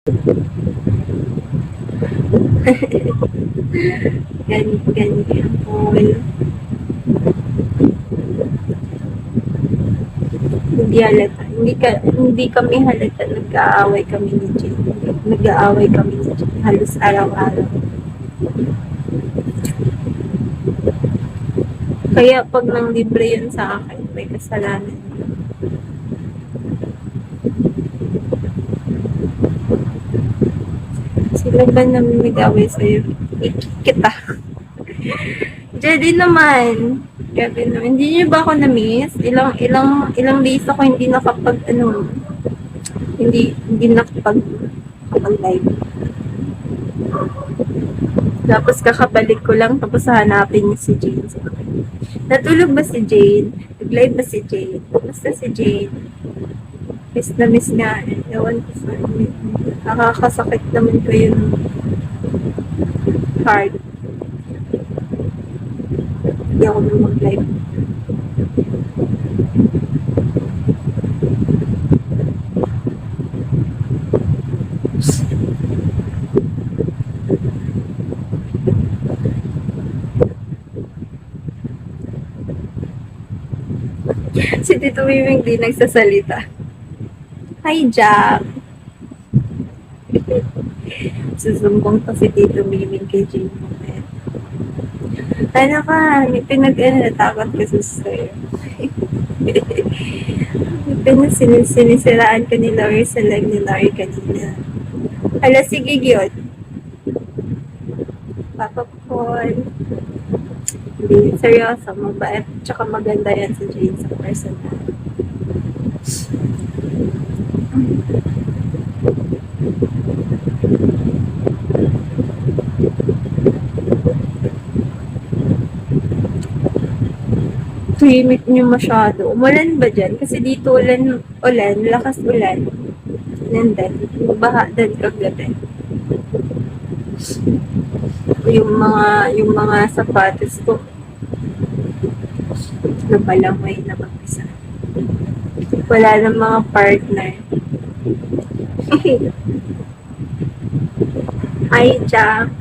Ganyan all. Hindi halata. Hindi kami halata nag-aaway kami ni Jane. Nag-aaway kami ni Jane halos araw-araw. Kaya pag nang libre yun sa akin, may kasalanan. Sila ba naman nag-aaway sa'yo? Kita. Jedi naman. Grabe naman. Hindi niyo ba ako na-miss? Ilang days ako hindi nakapag, hindi nakapag live. Tapos kakabalik ko lang, tapos hanapin niyo si Jane. Natulog ba si Jane? Nag-live ba si Jane? Basta si Jane. Miss na miss nga. Ewan ko sa nakakasakit naman ko yung heart. Hindi ako nung mag-live. Si Tito Miming di nagsasalita. Hi, Jack! Susumbong pa si Tito Miming kay Jane. Ano ka? May natakot ka sa'yo. Sinisiraan ka ni Laurie sa live ni Laurie kanina. Hala, sige, Giyot. Papa Paul. Hindi, seryoso, mabait. Tsaka maganda yan si Jane sa personal. Tuhimik niyo masyado. Umulan ba dyan? Kasi dito ulan, lakas ulan. Nandan, baha din kagabi. Yung mga sapatos ko, napalangoy na mag-isa. Wala ng mga partner. Hi, Jack.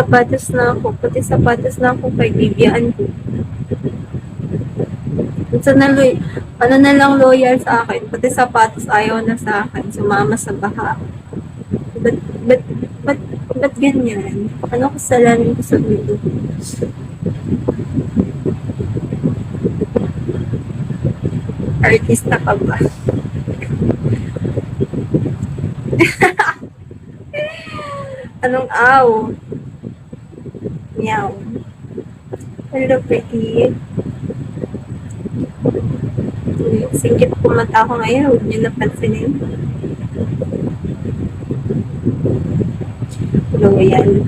Pati sapatos na ako kay Vivian ko. Ano na lang loyal sa akin, pati sapatos ayaw na sa akin, sumama sa baha. Ba't ganyan? Ano kasalanan ko sa mundo? Artista ka ba? Anong aw? Meow. Hello, pretty. Singkit pumata ako ngayon. Huwag niyo napansinin. Loyal.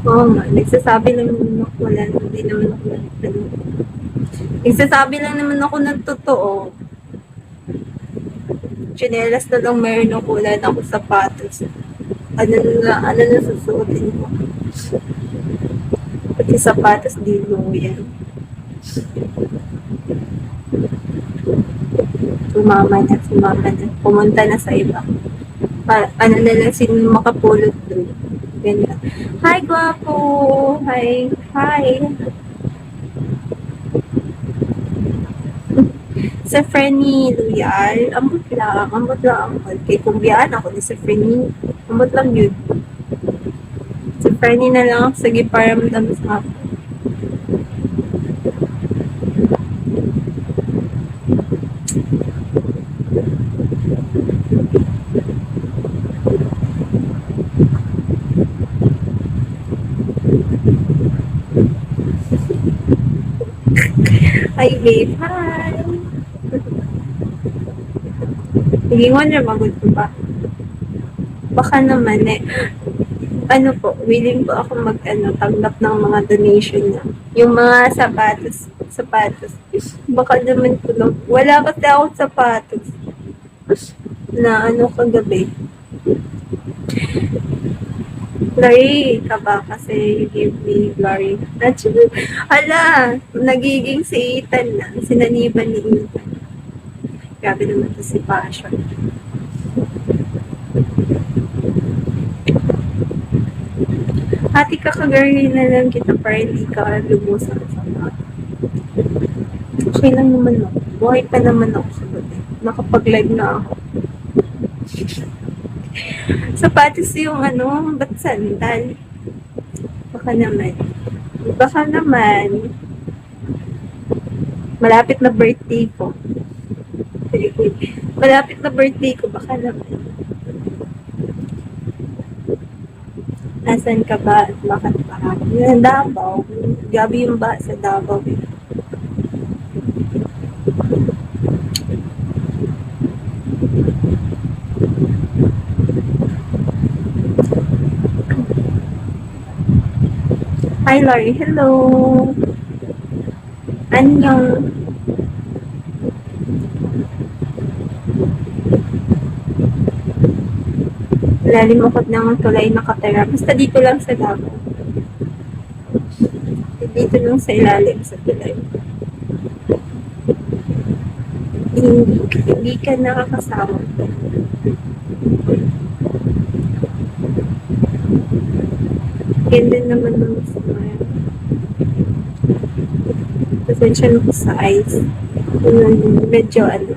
Oo nga. Nagsasabi lang naman ako. Hindi naman ako nagsasabi lang naman ako ng totoo. Chinelas na lang meron ako. Wala na ako sapatos. Ano na susuotin ko? Pati sapatos di loyal. Sumama na. Pumunta na sa iba. Ano na lang sino makapulot doon. Ganyan. Hi, guwapo! Hi! Sa Frenny Loyal, ambot lang. Kay kumbiyaan ako ni sa Frenny. Ambot lang yun. Sa Frenny na lang ako. Sige, paramdam sa ako. Hi, babe. Hi! Hilingon na magod ko ba? Baka naman ano po, willing po ako tanggap ng mga donation niya. Yung mga sapatos. Baka naman po, wala kasi akong sapatos. na ano kagabi. Glory ka ba? Kasi you give me glory. Actually, hala, nagiging si Ethan na. Sinaniban ni Ethan. Grabe naman to si Passion. Hati ka kagari na lang kita para hindi ka lumusan sa mga. Okay lang naman ako. Buhay pa naman ako sa gabi. Nakapag-live na ako. Sapatos yung ano, ba't sandal? Baka naman. Baka naman. Malapit na birthday ko. Malapit na birthday ko, baka naman. Nasaan ka ba at bakit pa? Yung Davao. Gabi yung ba sa Davao. Hi, Lori. Hello. Annyeong. Lalim ako ng tulay nakatira. Basta dito lang sa Davao. Dito lang sa ilalim sa tulay. Hindi ka nakakasama. Ganda naman ng smile. Pasensya na ko sa eyes. Medyo ano.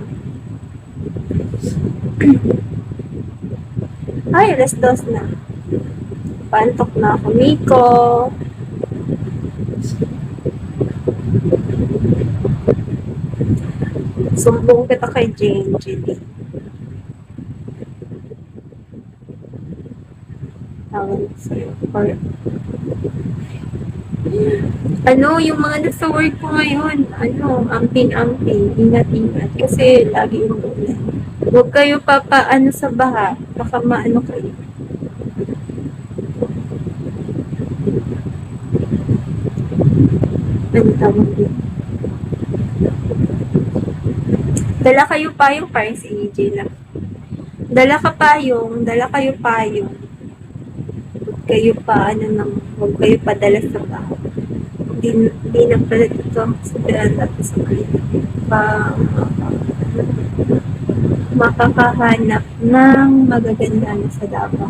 Ay, alas 2 na. Pantok na ako, Miko. Sumbong kita kay Jane, Judy. Tawag sa'yo. Or, ano, yung mga nasa work ko ngayon, ano, amping-amping, ingat-ingat. Kasi lagi yung ulan. Huwag kayo papaano sa baha. Baka maano kayo. Ano tawag din? Dala kayo payong para si EJ lang. Dala kayo payong. Huwag kayo pa, ano nang, huwag kayo padala sa baha. Hindi na pala ito sa beranda at sa kanila. Makakahanap ng magaganda na sa Davao.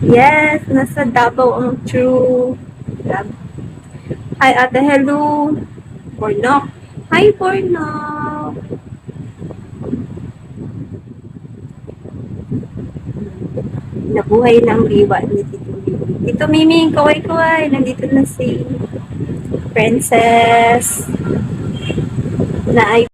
Yes, nasa Davao ang true love. Hi, Ate, hello. Pornok. Hi, Pornok. Nabuhay ng liwa ni Tito Mimi. Tito Mimi, kaway-kaway. Nandito na si Princess na ay